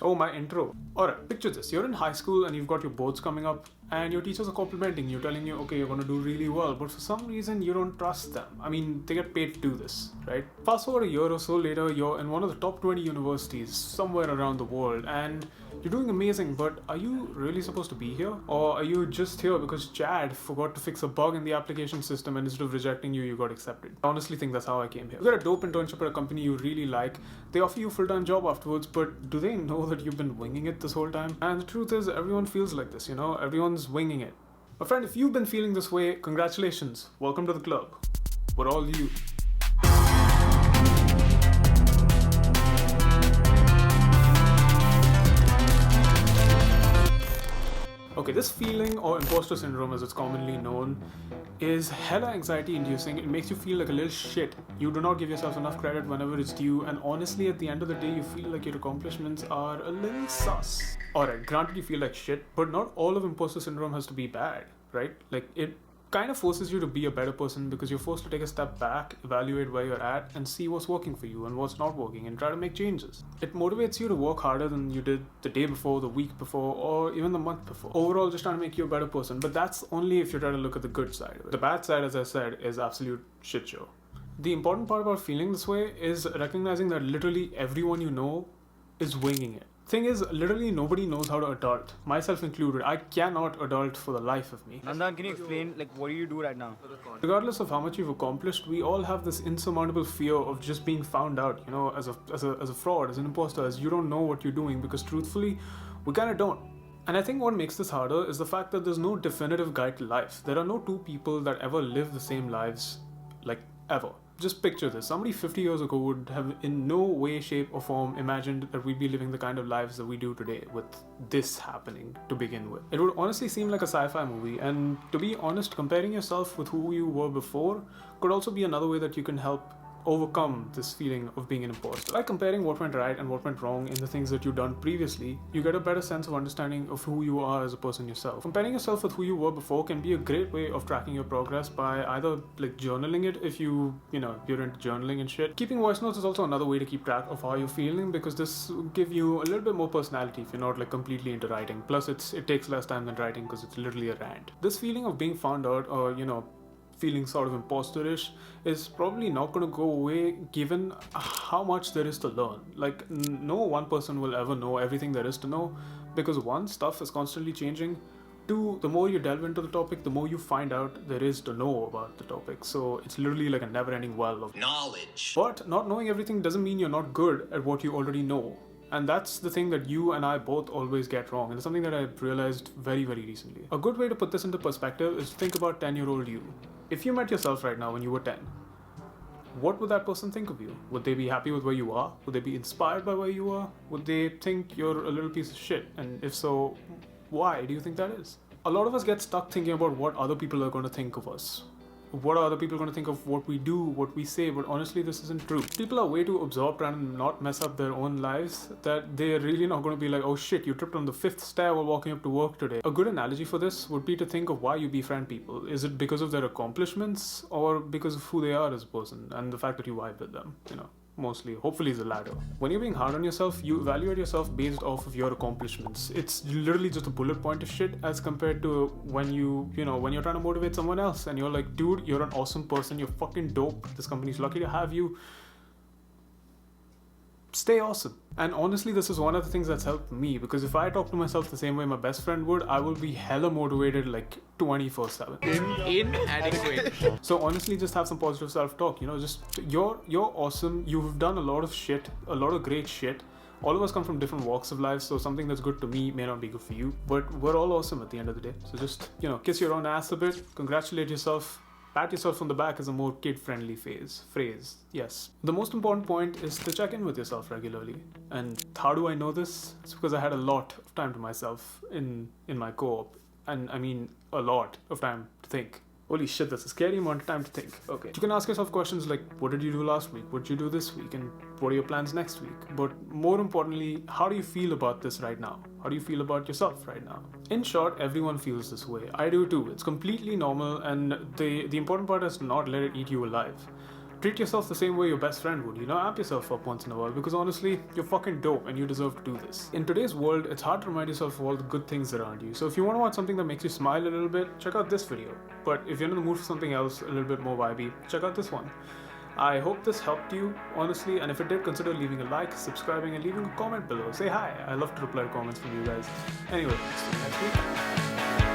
Oh, my intro. Alright, picture this. You're in high school and you've got your boards coming up, and your teachers are complimenting you, telling you, okay, you're gonna do really well, but for some reason you don't trust them. I mean, they get paid to do this, right? Fast forward a year or so later, you're in one of the top 20 universities somewhere around the world, and you're doing amazing, but are you really supposed to be here? Or are you just here because Chad forgot to fix a bug in the application system and instead of rejecting you, you got accepted? I honestly think that's how I came here. You get a dope internship at a company you really like, they offer you a full-time job afterwards, but do they know that you've been winging it this whole time? And the truth is, everyone feels like this, everyone's winging it. My friend, if you've been feeling this way, congratulations, welcome to the club. We're all you. Okay, this feeling, or imposter syndrome as it's commonly known, is hella anxiety inducing. It makes you feel like a little shit. You do not give yourself enough credit whenever it's due, and honestly at the end of the day you feel like your accomplishments are a little sus. Alright, granted you feel like shit, but not all of imposter syndrome has to be bad, right? Like, it kind of forces you to be a better person because you're forced to take a step back, evaluate where you're at, and see what's working for you and what's not working, and try to make changes. It motivates you to work harder than you did the day before, the week before, or even the month before. Overall, just trying to make you a better person, but that's only if you're trying to look at the good side of it. The bad side, as I said, is absolute shit show. The important part about feeling this way is recognizing that literally everyone you know is winging it. Thing is, literally nobody knows how to adult, myself included. I cannot adult for the life of me. Nandan, can you explain what do you do right now? Regardless of how much you've accomplished, we all have this insurmountable fear of just being found out, as a fraud, as an imposter, as you don't know what you're doing, because truthfully, we kind of don't. And I think what makes this harder is the fact that there's no definitive guide to life. There are no two people that ever live the same lives, like, ever. Just picture this. Somebody 50 years ago would have in no way, shape or form imagined that we'd be living the kind of lives that we do today with this happening to begin with. It would honestly seem like a sci-fi movie, and to be honest, comparing yourself with who you were before could also be another way that you can help overcome this feeling of being an imposter. By comparing what went right and what went wrong in the things that you've done previously, you get a better sense of understanding of who you are as a person yourself. Comparing yourself with who you were before can be a great way of tracking your progress by either journaling it if you're into journaling and shit. Keeping voice notes is also another way to keep track of how you're feeling, because this will give you a little bit more personality if you're not completely into writing. Plus it takes less time than writing because it's literally a rant. This feeling of being found out, or feeling sort of imposterish, is probably not going to go away given how much there is to learn. No one person will ever know everything there is to know, because one, stuff is constantly changing. Two, the more you delve into the topic, the more you find out there is to know about the topic. So it's literally like a never-ending well of knowledge. But not knowing everything doesn't mean you're not good at what you already know. And that's the thing that you and I both always get wrong, and it's something that I've realized very, very recently. A good way to put this into perspective is to think about 10-year-old you. If you met yourself right now when you were 10, what would that person think of you? Would they be happy with where you are? Would they be inspired by where you are? Would they think you're a little piece of shit? And if so, why do you think that is? A lot of us get stuck thinking about what other people are going to think of us. What are other people going to think of what we do, what we say? But honestly, this isn't true. People are way too absorbed trying to not mess up their own lives that they're really not going to be like, oh shit, you tripped on the 5th stair while walking up to work today. A good analogy for this would be to think of why you befriend people. Is it because of their accomplishments, or because of who they are as a person and the fact that you vibe with them? Mostly, hopefully it's the latter. When you're being hard on yourself, you evaluate yourself based off of your accomplishments. It's literally just a bullet point of shit as compared to when when you're trying to motivate someone else and you're like, dude, you're an awesome person, you're fucking dope, this company's lucky to have you. Stay awesome. And honestly, this is one of the things that's helped me, because if I talk to myself the same way my best friend would, I will be hella motivated 24/7. Inadequate. So honestly, just have some positive self-talk. Just you're awesome. You've done a lot of shit, a lot of great shit. All of us come from different walks of life, so something that's good to me may not be good for you, but we're all awesome at the end of the day. So just kiss your own ass a bit, congratulate yourself. Pat yourself on the back is a more kid-friendly phrase. Yes. The most important point is to check in with yourself regularly. And how do I know this? It's because I had a lot of time to myself in my co-op. And I mean a lot of time to think. Holy shit, that's a scary amount of time to think. Okay. You can ask yourself questions like, what did you do last week? What did you do this week? And what are your plans next week? But more importantly, how do you feel about this right now? How do you feel about yourself right now? In short, everyone feels this way. I do too. It's completely normal, and the important part is to not let it eat you alive. Treat yourself the same way your best friend would, amp yourself up once in a while, because honestly, you're fucking dope and you deserve to do this. In today's world, it's hard to remind yourself of all the good things around you, so if you want to watch something that makes you smile a little bit, check out this video. But if you're in the mood for something else, a little bit more vibey, check out this one. I hope this helped you, honestly, and if it did, consider leaving a like, subscribing, and leaving a comment below. Say hi, I love to reply to comments from you guys. Anyway, see you next week.